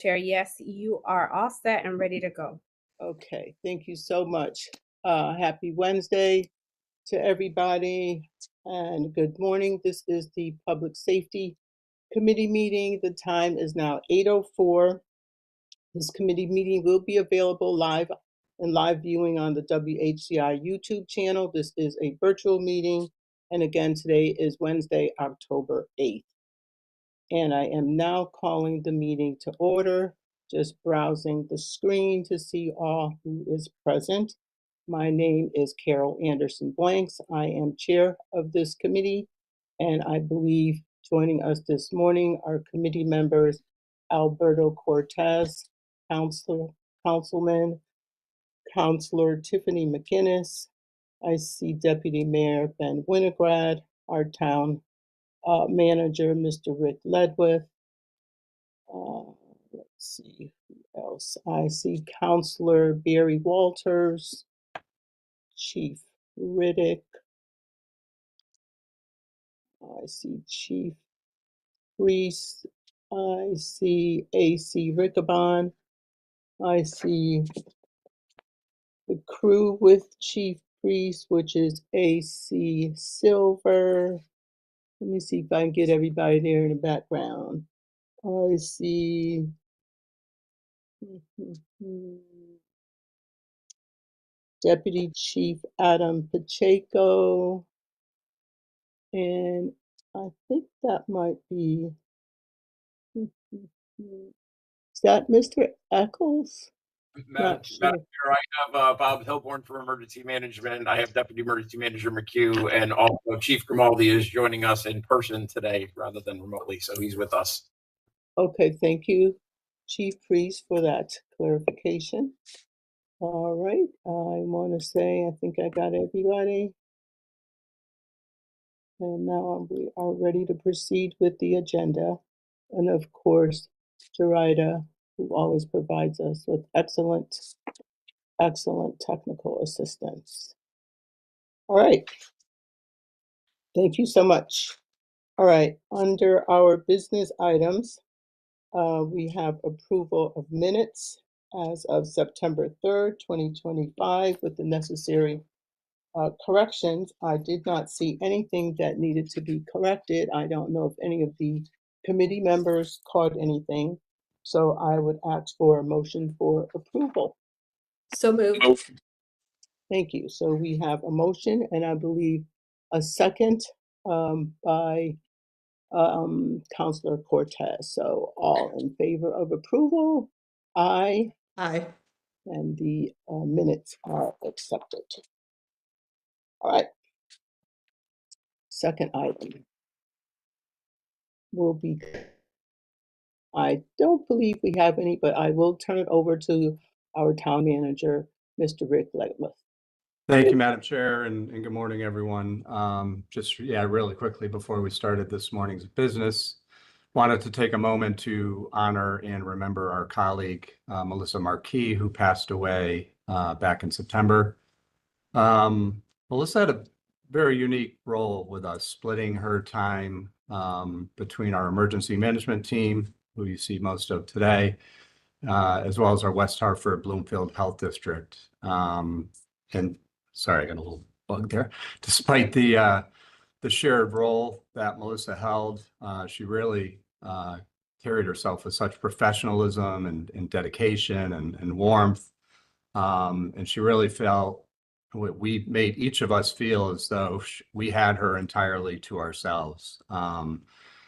Chair, yes, you are all set and ready to go. Okay, thank you so much. Happy Wednesday to everybody and good morning. This is the Public Safety Committee meeting. The time is now 8:04. This committee meeting will be available live and live viewing on the WHCI YouTube channel. This is a virtual meeting. And again, today is Wednesday, October 8th. And I am now calling the meeting to order, just browsing the screen to see all who is present. My name is Carol Anderson Blanks. I am chair of this committee, and I believe joining us this morning are committee members Alberto Cortez, Councilman, Councilor Tiffany McInnes. I see Deputy Mayor Ben Winograd, our town manager, Mr. Rick Ledwith. Let's see who else. I see Counselor Barry Walters, Chief Riddick. I see Chief Priest. I see AC Rickabon. I see the crew with Chief Priest, which is AC Silver. Let me see if I can get everybody there in the background. I see Deputy Chief Adam Pacheco. And I think that might be, is that Mr. Eccles? Madam Chair, I have Bob Hilborn for Emergency Management. I have Deputy Emergency Manager McHugh, and also Chief Grimaldi is joining us in person today rather than remotely, so he's with us. Okay, thank you, Chief Priest, for that clarification. All right, I want to say I think I got everybody. And now we are ready to proceed with the agenda. And of course, Jarida, who always provides us with excellent technical assistance. All right. Thank you so much. All right. Under our business items, we have approval of minutes as of September 3rd, 2025, with the necessary corrections. I did not see anything that needed to be corrected. I don't know if any of the committee members caught anything. So I would ask for a motion for approval. So moved. Thank you. So we have a motion and I believe a second by Councilor Cortez. So all in favor of approval? Aye. Aye. And the minutes are accepted. All right. Second item will be, I don't believe we have any, but I will turn it over to our town manager, Mr. Rick Ledwith. Thank you, Madam Chair, and good morning, everyone. Really quickly before we started this morning's business, wanted to take a moment to honor and remember our colleague, Melissa Marquis, who passed away back in September. Melissa had a very unique role with us, splitting her time between our emergency management team, who you see most of today, as well as our West Hartford Bloomfield Health District. And sorry, I got a little bug there. Despite the shared role that Melissa held, she really carried herself with such professionalism and dedication and warmth. And she really felt, we made each of us feel as though we had her entirely to ourselves.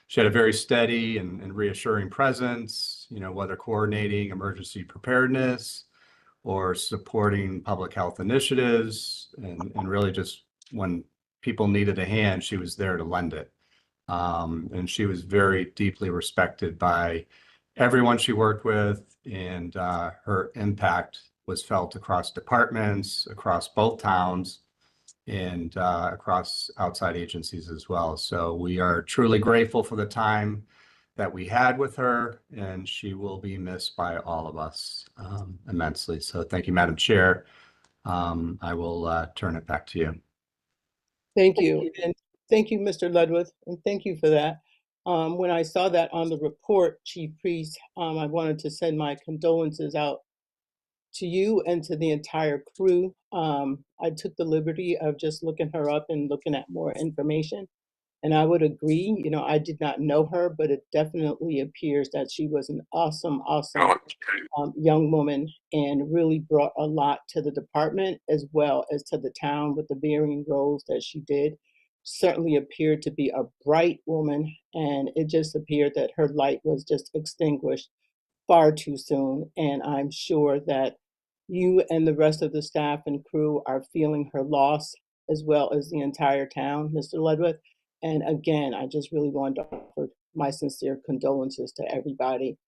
She had a very steady and reassuring presence, whether coordinating emergency preparedness or supporting public health initiatives, and really just when people needed a hand, she was there to lend it. And she was very deeply respected by everyone she worked with, and her impact was felt across departments, across both towns, and across outside agencies as well. So we are truly grateful for the time that we had with her, and she will be missed by all of us immensely. So thank you, Madam Chair. I will turn it back to you. Thank you. And thank you, Mr. Ledwith, and thank you for that. When I saw that on the report, Chief Priest, I wanted to send my condolences out to you and to the entire crew. I took the liberty of just looking her up and looking at more information. And I would agree, you know, I did not know her, but it definitely appears that she was an awesome young woman and really brought a lot to the department as well as to the town with the varying roles that she did. Certainly appeared to be a bright woman, and it just appeared that her light was just extinguished far too soon. And I'm sure that you and the rest of the staff and crew are feeling her loss as well as the entire town, Mr. Ledwith. And again, I just really wanted to offer my sincere condolences to everybody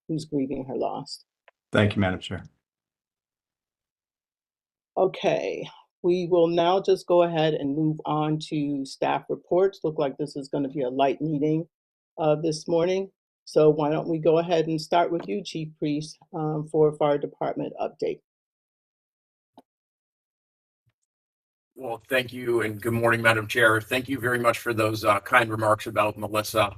who's grieving her loss. Thank you, Madam Chair. Okay, we will now just go ahead and move on to staff reports. Look like this is going to be a light meeting this morning. So why don't we go ahead and start with you, Chief Priest, for fire department update. Well, thank you and good morning, Madam Chair. Thank you very much for those kind remarks about Melissa.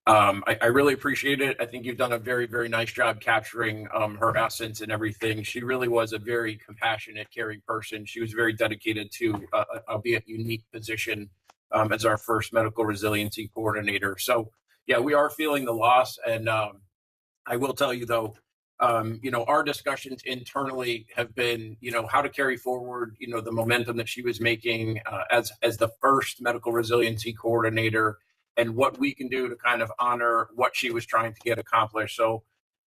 I really appreciate it. I think you've done a very, very nice job capturing her essence and everything. She really was a very compassionate, caring person. She was very dedicated to, albeit unique position as our first medical resiliency coordinator. So yeah, we are feeling the loss. And I will tell you though, you know, our discussions internally have been, you know, how to carry forward, you know, the momentum that she was making as the first medical resiliency coordinator, and what we can do to kind of honor what she was trying to get accomplished. So,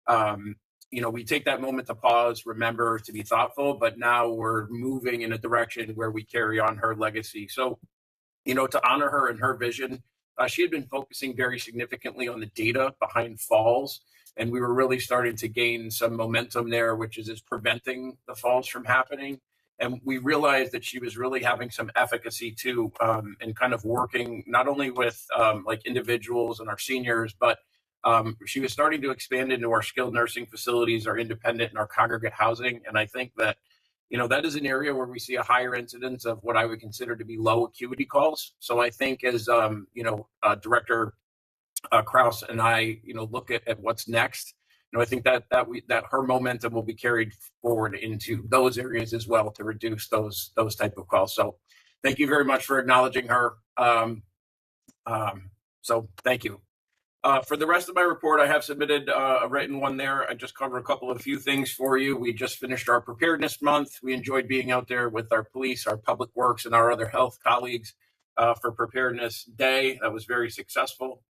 you know, we take that moment to pause, remember to be thoughtful, but now we're moving in a direction where we carry on her legacy. So, you know, to honor her and her vision, she had been focusing very significantly on the data behind falls. And we were really starting to gain some momentum there, which is preventing the falls from happening. And we realized that she was really having some efficacy too, and kind of working not only with like individuals and our seniors, but she was starting to expand into our skilled nursing facilities, our independent and our congregate housing. And I think that, you know, that is an area where we see a higher incidence of what I would consider to be low acuity calls. So I think as, you know, Director Kraus and I, you know, look at what's next, you know, I think that her momentum will be carried forward into those areas as well to reduce those type of calls. So thank you very much for acknowledging her. So thank you. For the rest of my report, I have submitted a written one there. I just cover a few things for you. We just finished our preparedness month. We enjoyed being out there with our police, our public works, and our other health colleagues for Preparedness Day. That was very successful.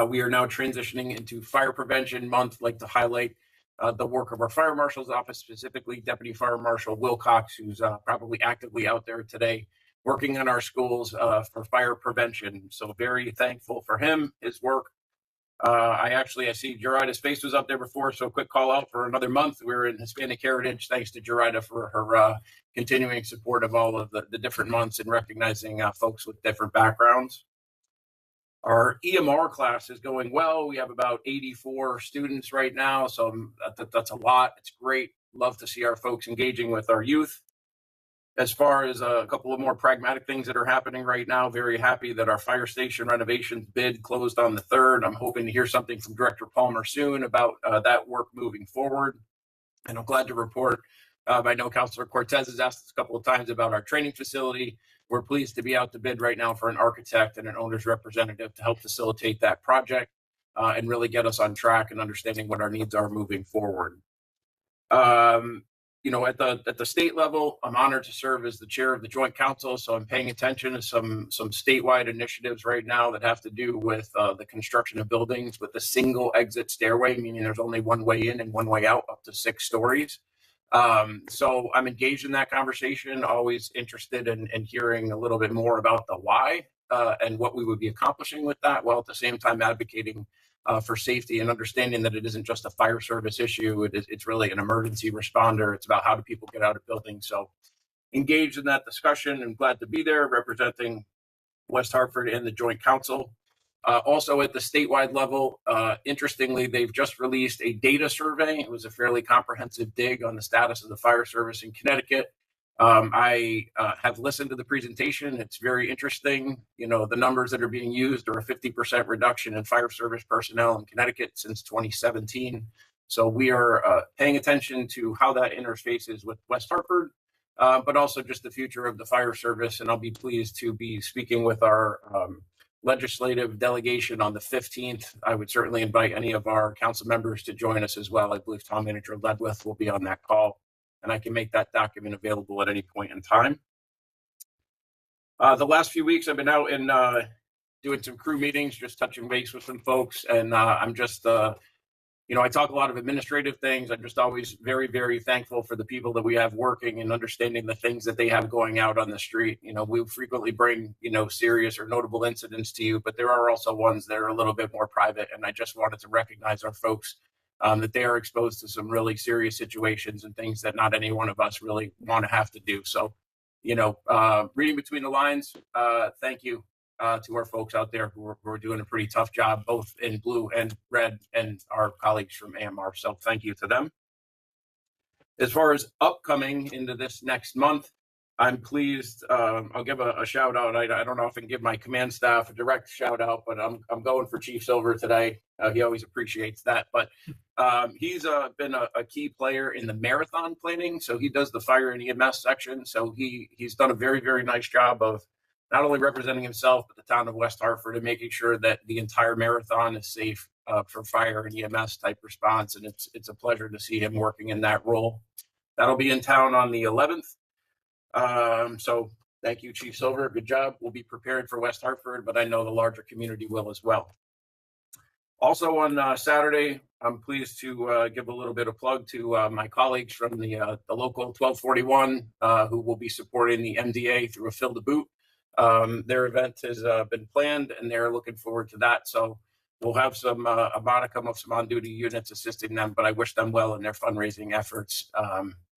We are now transitioning into Fire Prevention Month. I'd like to highlight the work of our Fire Marshal's office, specifically Deputy Fire Marshal Wilcox, who's probably actively out there today working in our schools for fire prevention. So very thankful for him, his work. I see Jerrida's face was up there before, so a quick call out for another month. We're in Hispanic Heritage. Thanks to Jerrida for her continuing support of all of the different months and recognizing folks with different backgrounds. Our EMR class is going well. We have about 84 students right now, so that's a lot. It's great. Love to see our folks engaging with our youth. As far as a couple of more pragmatic things that are happening right now, very happy that our fire station renovations bid closed on the 3rd. I'm hoping to hear something from Director Palmer soon about that work moving forward. And I'm glad to report, I know Councilor Cortez has asked us a couple of times about our training facility. We're pleased to be out to bid right now for an architect and an owner's representative to help facilitate that project and really get us on track and understanding what our needs are moving forward. You know, at the state level, I'm honored to serve as the chair of the Joint Council, so I'm paying attention to some statewide initiatives right now that have to do with the construction of buildings with a single exit stairway, meaning there's only one way in and one way out up to 6 stories. So I'm engaged in that conversation, always interested in hearing a little bit more about the why and what we would be accomplishing with that, while at the same time advocating for safety and understanding that it isn't just a fire service issue. It's really an emergency responder. It's about how do people get out of buildings. So engaged in that discussion and glad to be there representing West Hartford and the Joint Council. Also at the statewide level, interestingly, they've just released a data survey. It was a fairly comprehensive dig on the status of the fire service in Connecticut. I have listened to the presentation. It's very interesting. You know, the numbers that are being used are a 50% reduction in fire service personnel in Connecticut since 2017. So we are paying attention to how that interfaces with West Hartford, but also just the future of the fire service. And I'll be pleased to be speaking with our legislative delegation on the 15th. I would certainly invite any of our council members to join us as well. I believe Town Manager Ledwith will be on that call, and I can make that document available at any point in time. The last few weeks I've been out and doing some crew meetings, just touching base with some folks, and I'm just you know, I talk a lot of administrative things. I'm just always very, very thankful for the people that we have working and understanding the things that they have going out on the street. You know, we frequently bring, you know, serious or notable incidents to you, but there are also ones that are a little bit more private. And I just wanted to recognize our folks that they are exposed to some really serious situations and things that not any one of us really want to have to do. So, you know, reading between the lines, thank you. To our folks out there who are doing a pretty tough job, both in blue and red, and our colleagues from AMR. So thank you to them. As far as upcoming into this next month, I'm pleased. I'll give a shout out. I don't know if I can give my command staff a direct shout out, but I'm going for Chief Silver today. He always appreciates that. But he's been a key player in the marathon planning. So he does the fire and EMS section. So he's done a very, very nice job of not only representing himself, but the town of West Hartford, and making sure that the entire marathon is safe for fire and EMS type response. And it's a pleasure to see him working in that role. That'll be in town on the 11th. So thank you, Chief Silver. Good job. We'll be prepared for West Hartford, but I know the larger community will as well. Also on Saturday, I'm pleased to give a little bit of plug to my colleagues from the local 1241 who will be supporting the MDA through a Fill the Boot. Their event has been planned, and they're looking forward to that. So we'll have some a modicum of some on-duty units assisting them, but I wish them well in their fundraising efforts,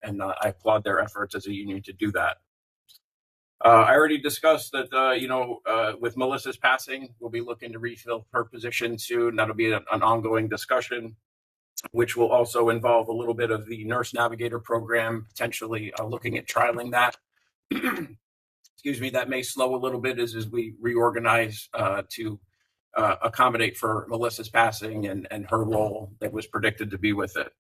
and I applaud their efforts as a union to do that. I already discussed that, you know, with Melissa's passing, we'll be looking to refill her position soon. That'll be an ongoing discussion, which will also involve a little bit of the nurse navigator program, potentially looking at trialing that. Excuse me, that may slow a little bit as we reorganize to accommodate for Melissa's passing and her role that was predicted to be with it.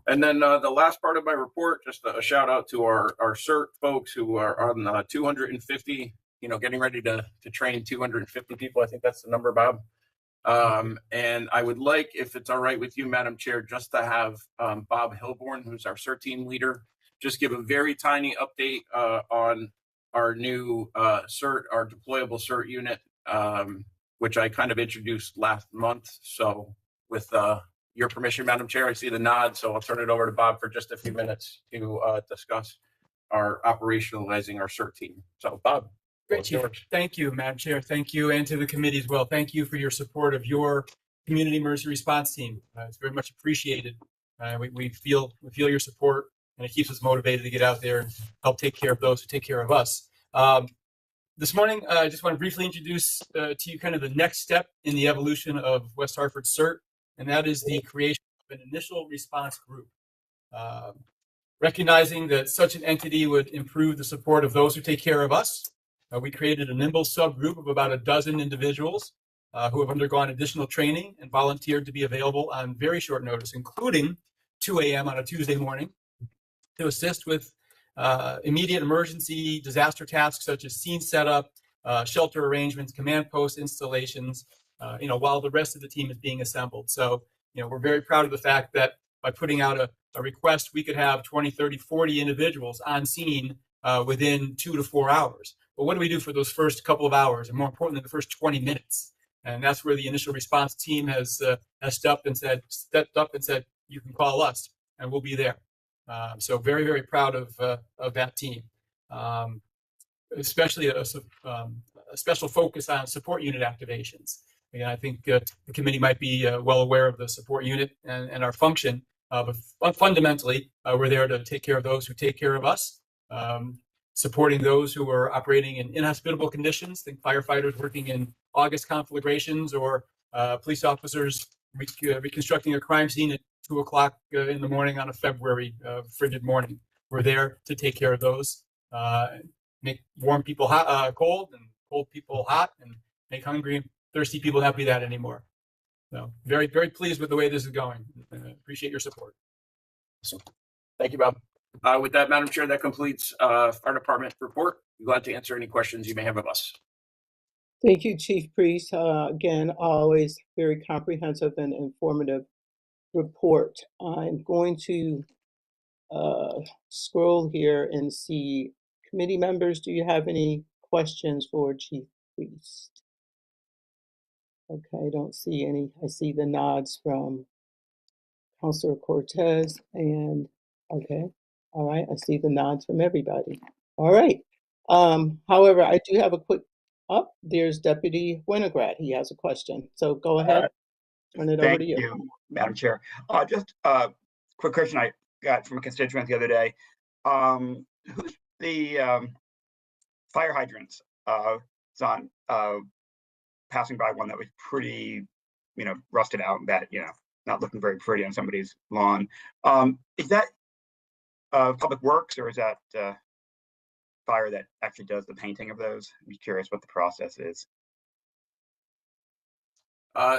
And then the last part of my report, just a shout out to our CERT folks who are on 250, you know, getting ready to train 250 people. I think that's the number, Bob. And I would like, if it's all right with you, Madam Chair, just to have Bob Hilborn, who's our CERT team leader, just give a very tiny update on our new CERT, our deployable CERT unit, which I kind of introduced last month. So with your permission, Madam Chair, I see the nod, so I'll turn it over to Bob for just a few minutes to discuss our operationalizing our CERT team. So Bob. Great, Chief. Thank you, Madam Chair. Thank you, and to the committee as well. Thank you for your support of your community emergency response team. It's very much appreciated. We feel your support, and it keeps us motivated to get out there and help take care of those who take care of us. This morning, I just want to briefly introduce to you kind of the next step in the evolution of West Hartford CERT, and that is the creation of an initial response group. Recognizing that such an entity would improve the support of those who take care of us, we created a nimble subgroup of about a dozen individuals who have undergone additional training and volunteered to be available on very short notice, including 2 a.m. on a Tuesday morning, to assist with immediate emergency disaster tasks such as scene setup, shelter arrangements, command post installations, while the rest of the team is being assembled. So, we're very proud of the fact that by putting out a request, we could have 20, 30, 40 individuals on scene within 2 to 4 hours. But what do we do for those first couple of hours, and more importantly, the first 20 minutes? And that's where the initial response team has stepped up and said, you can call us, and we'll be there. So very, very proud of that team, especially a special focus on support unit activations. Again, I think the committee might be well aware of the support unit and our function, but fundamentally, we're there to take care of those who take care of us, supporting those who are operating in inhospitable conditions, think firefighters working in August conflagrations or police officers reconstructing a crime scene at 2 o'clock in the morning on a February frigid morning. We're there to take care of those. make warm people hot, cold, and cold people hot, and make hungry and thirsty people not be that anymore. So very, very pleased with the way this is going. Appreciate your support. Thank you, Bob. With that, Madam Chair, that completes Fire Department report. I'm glad to answer any questions you may have of us. Thank you, Chief Priest. Again, always very comprehensive and informative report. I'm going to scroll here and see committee members. Do you have any questions for Chief Priest? Okay, I don't see any. I see the nods from Councilor Cortez and, okay, all right, I see the nods from everybody. All right. However, I do have a quick, there's Deputy Winograd. He has a question. So go ahead. Turn it over Thank to you. you, Madam Chair. Just a quick question I got from a constituent the other day. Who's the fire hydrants? It's on passing by one that was pretty, rusted out and bad, not looking very pretty on somebody's lawn. Is that Public Works, or is that fire that actually does the painting of those? I'm curious what the process is.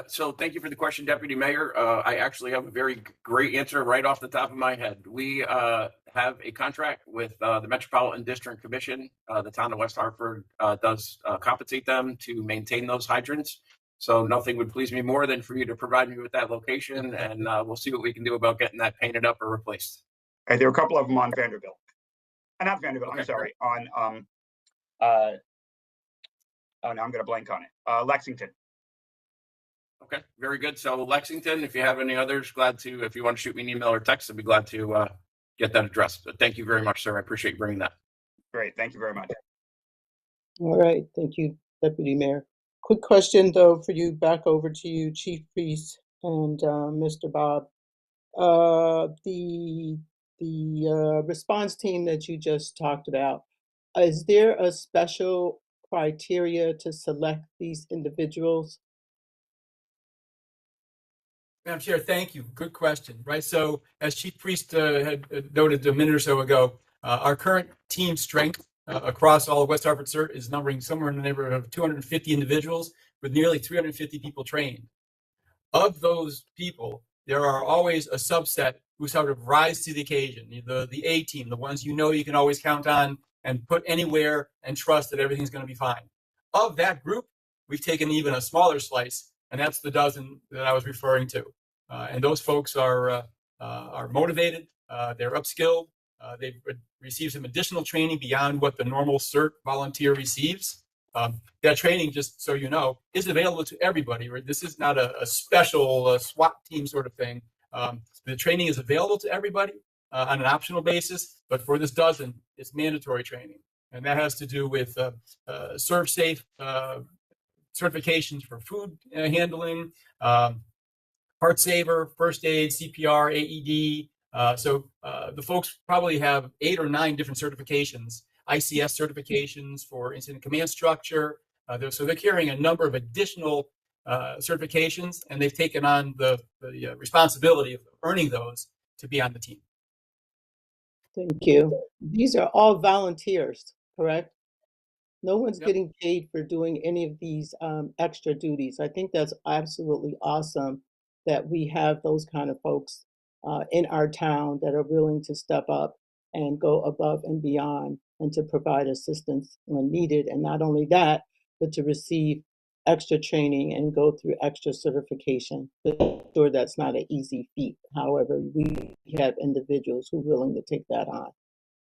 So thank you for the question, Deputy Mayor. I actually have a very great answer right off the top of my head. We have a contract with the Metropolitan District Commission. The town of West Hartford does compensate them to maintain those hydrants. So nothing would please me more than for you to provide me with that location, and we'll see what we can do about getting that painted up or replaced. Okay, there are a couple of them on Vanderbilt. Not Vanderbilt, Okay. I'm sorry, on oh, now I'm gonna blank on it. Lexington. Okay, very good. So Lexington, if you have any others, glad to, if you want to shoot me an email or text, I'd be glad to get that addressed. But thank you very much, sir. I appreciate you bringing that. Great, thank you very much. All right, thank you, Deputy Mayor. Quick question though for you, back over to you, Chief Priest and Mr. Bob. The response team that you just talked about, is there a special criteria to select these individuals? Madam Chair, thank you. Good question. Right. So as Chief Priest had noted a minute or so ago, our current team strength across all of West Hartford CERT is numbering somewhere in the neighborhood of 250 individuals with nearly 350 people trained. Of those people, there are always a subset who sort of rise to the occasion, the A team, the ones you can always count on and put anywhere and trust that everything's going to be fine. Of that group, we've taken even a smaller slice, and that's the dozen that I was referring to. And those folks are motivated, they're upskilled, they've received some additional training beyond what the normal CERT volunteer receives. That training, just so you know, is available to everybody. Right? This is not a special SWAT team sort of thing. The training is available to everybody on an optional basis, but for this dozen, it's mandatory training. And that has to do with serve safe certifications for food handling, heart saver, first aid, CPR, AED. So the folks probably have 8 or 9 different certifications, ICS certifications for incident command structure. So they're carrying a number of additional certifications, and they've taken on the responsibility of earning those to be on the team. Thank you. These are all volunteers, correct? No one's Yep. getting paid for doing any of these extra duties. I think that's absolutely awesome that we have those kind of folks in our town that are willing to step up and go above and beyond and to provide assistance when needed. And not only that, but to receive extra training and go through extra certification. But I'm sure that's not an easy feat. However, we have individuals who are willing to take that on.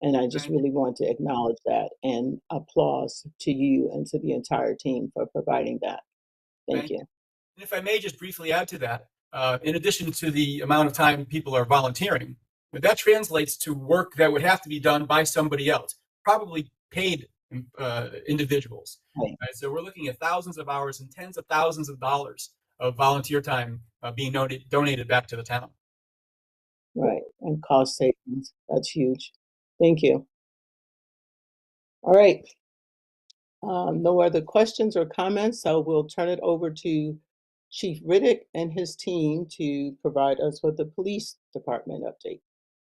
And I just really want to acknowledge that and applause to you and to the entire team for providing that. Thank you. And if I may just briefly add to that, in addition to the amount of time people are volunteering, that translates to work that would have to be done by somebody else, probably paid individuals. Right. Right? So we're looking at thousands of hours and tens of thousands of dollars of volunteer time being donated back to the town. Right, and cost savings, that's huge. Thank you. All right. No other questions or comments, so we'll turn it over to Chief Riddick and his team to provide us with the police department update.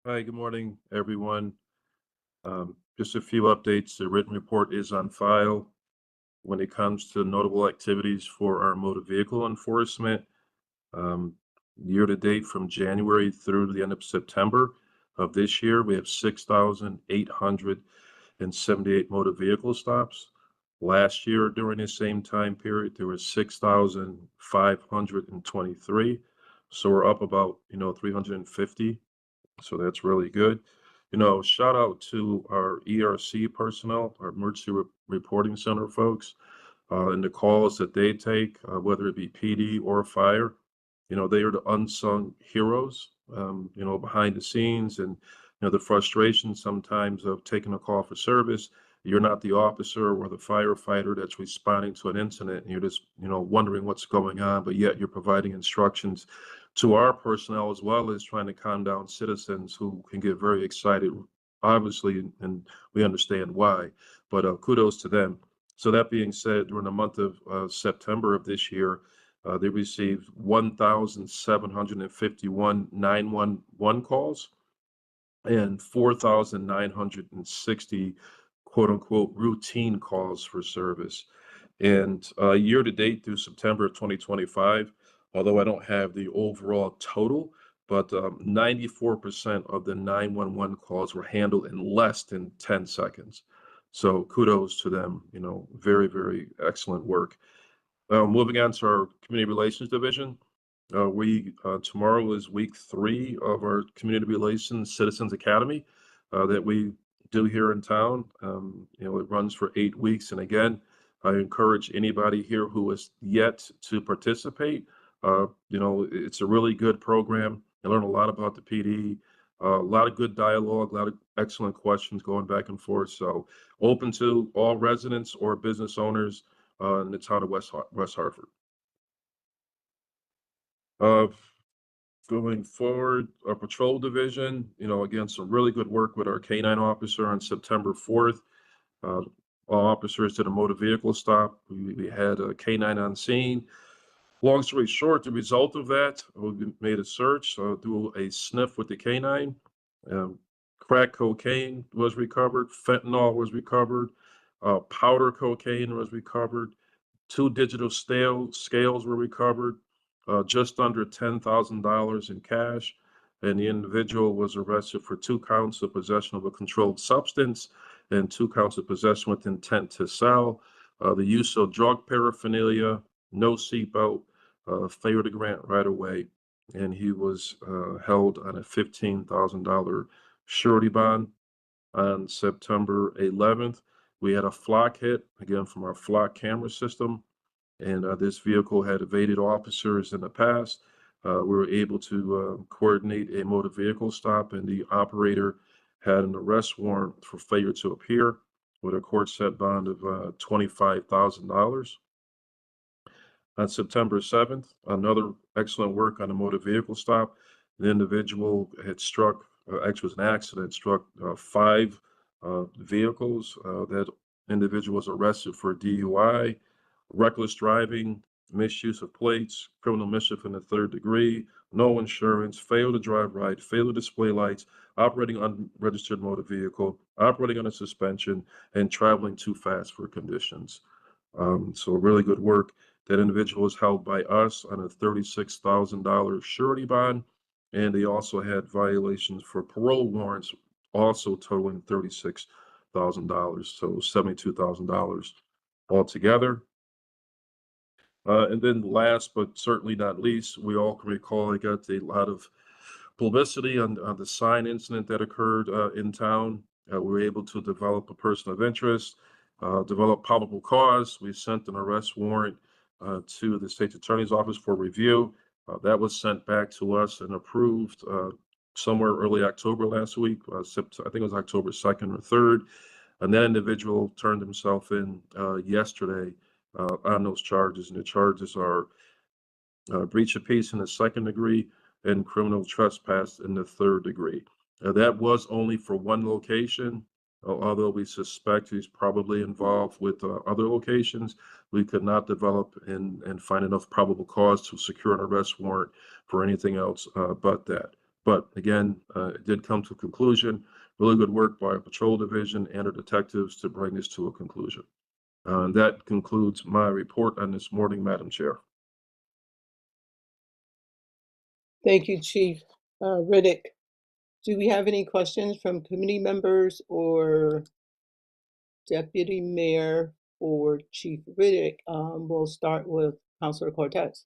Hi, good morning, everyone. Just a few updates. The written report is on file. When it comes to notable activities for our motor vehicle enforcement, um, year to date from January through the end of September of this year, we have 6,878 motor vehicle stops. Last year, during the same time period, there were 6,523. So we're up about, 350. So that's really good. Shout out to our ERC personnel, our Emergency Reporting Center folks, and the calls that they take, whether it be PD or fire. They are the unsung heroes, behind the scenes, and, the frustration sometimes of taking a call for service. You're not the officer or the firefighter that's responding to an incident, and you're just, wondering what's going on, but yet you're providing instructions to our personnel, as well as trying to calm down citizens who can get very excited, obviously, and we understand why, but kudos to them. So that being said, during the month of September of this year, they received 1,751 911 calls and 4,960 quote unquote routine calls for service. And year to date through September of 2025, although I don't have the overall total, but 94% of the 911 calls were handled in less than 10 seconds. So kudos to them, very, very excellent work. Moving on to our community relations division. Tomorrow is week 3 of our community relations citizens academy that we do here in town. It runs for 8 weeks. And again, I encourage anybody here who is yet to participate. It's a really good program. I learn a lot about the PD, a lot of good dialogue, a lot of excellent questions going back and forth. So open to all residents or business owners in the town of West Hartford. Going forward, our patrol division, again, some really good work with our K9 officer on September 4th. All officers did a motor vehicle stop. We had a K9 on scene. Long story short, the result of that, we made a search, do a sniff with the K9. Crack cocaine was recovered, fentanyl was recovered, powder cocaine was recovered, 2 digital scales were recovered, just under $10,000 in cash, and the individual was arrested for 2 counts of possession of a controlled substance and 2 counts of possession with intent to sell, the use of drug paraphernalia, no seatbelt, failure to grant right away, and he was held on a $15,000 surety bond. On September 11th, we had a flock hit, again from our flock camera system, and this vehicle had evaded officers in the past. We were able to coordinate a motor vehicle stop, and the operator had an arrest warrant for failure to appear with a court set bond of $25,000. On September 7th, another excellent work on a motor vehicle stop. The individual had struck, actually was an accident, struck 5 vehicles. That individual was arrested for DUI, reckless driving, misuse of plates, criminal mischief in the 3rd degree, no insurance, failed to drive right, failed to display lights, operating unregistered motor vehicle, operating on a suspension, and traveling too fast for conditions. So really good work. That individual was held by us on a $36,000 surety bond, and they also had violations for parole warrants, also totaling $36,000, so $72,000 altogether. And then last but certainly not least, we all can recall I got a lot of publicity on the sign incident that occurred in town. We were able to develop a person of interest, develop probable cause. We sent an arrest warrant to the State's Attorney's Office for review. That was sent back to us and approved somewhere early October last week. I think it was October 2nd or 3rd. And that individual turned himself in yesterday on those charges. And the charges are breach of peace in the 2nd degree and criminal trespass in the 3rd degree. That was only for one location. Although we suspect he's probably involved with other locations, we could not develop and find enough probable cause to secure an arrest warrant for anything else but that. But again, it did come to a conclusion. Really good work by our patrol division and our detectives to bring this to a conclusion. And that concludes my report on this morning, Madam Chair. Thank you, Chief Riddick. Do we have any questions from committee members or Deputy Mayor or Chief Riddick? We'll start with Councilor Cortez.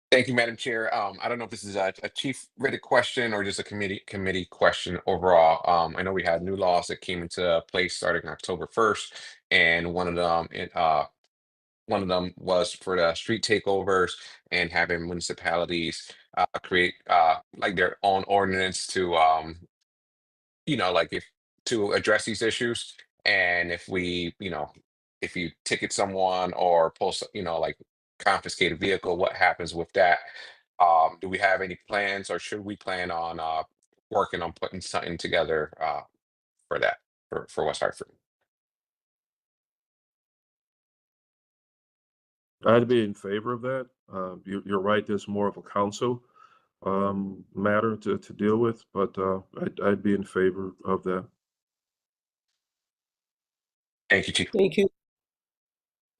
Thank you, Madam Chair. I don't know if this is a Chief Riddick question or just a committee question overall. I know we had new laws that came into place starting October 1st, and one of them was for the street takeovers and having municipalities create like their own ordinance to like if to address these issues. And if we, if you ticket someone or post, like confiscate a vehicle, what happens with that? Do we have any plans, or should we plan on working on putting something together for that for West Hartford? I'd be in favor of that. You're right, there's more of a council matter to deal with, but I'd be in favor of that. Thank you, Chief. Thank you.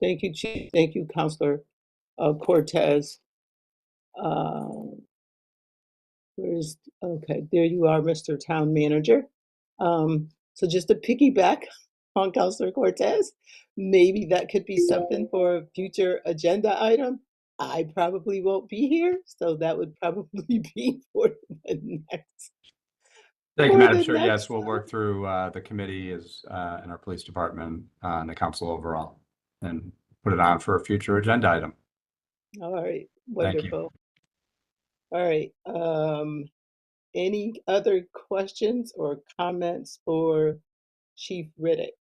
Thank you, Chief. Thank you, Councilor Cortez. Okay, there you are, Mr. Town Manager. So just to piggyback on Councilor Cortez, maybe that could be something for a future agenda item. I probably won't be here, so that would probably be for the next. Thank you, for Madam the Chair. Yes, next- we'll work through the committee as and our police department and the council overall, and put it on for a future agenda item. All right, Thank you. wonderful. All right, any other questions or comments for Chief Riddick?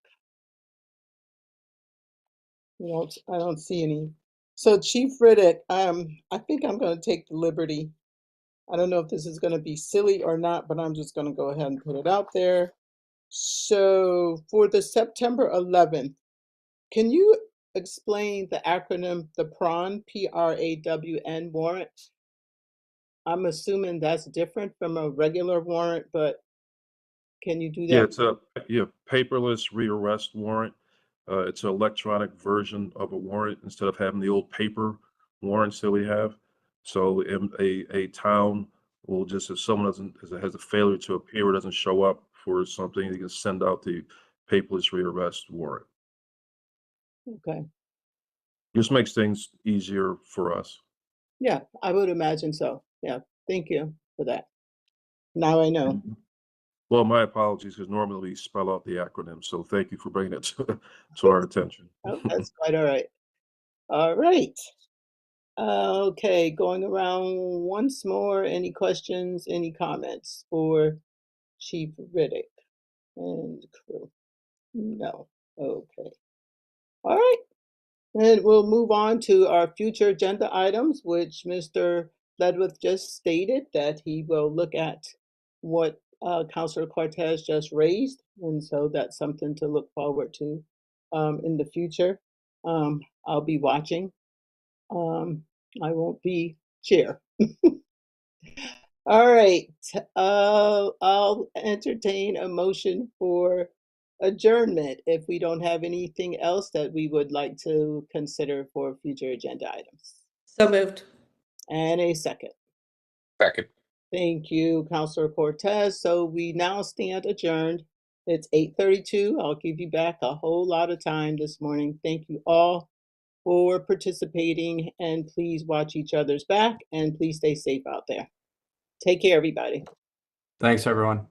I don't see any. So Chief Riddick, I think I'm going to take the liberty. I don't know if this is going to be silly or not, but I'm just going to go ahead and put it out there. So for the September 11th, can you explain the acronym, the PRAWN, P-R-A-W-N warrant? I'm assuming that's different from a regular warrant, but can you do that? Yeah, it's a paperless rearrest warrant. It's an electronic version of a warrant instead of having the old paper warrants that we have. So a town will just, if someone has a failure to appear or doesn't show up for something, they can send out the paperless rearrest warrant. Okay. Just makes things easier for us. Yeah, I would imagine so. Yeah, thank you for that. Now I know. Well, my apologies, because normally we spell out the acronym, so thank you for bringing it to our attention. Oh, that's quite all right. All right. Okay, going around once more. Any questions, any comments for Chief Riddick and crew? No. Okay. All right. And we'll move on to our future agenda items, which Mr. Ledwith just stated that he will look at what Councilor Cortez just raised. And so that's something to look forward to in the future. I'll be watching. I won't be chair. All right. I'll entertain a motion for adjournment if we don't have anything else that we would like to consider for future agenda items. So moved. And a second. Second. Thank you, Councilor Cortez. So we now stand adjourned. It's 8:32. I'll give you back a whole lot of time this morning. Thank you all for participating, and please watch each other's back, and please stay safe out there. Take care, everybody. Thanks, everyone.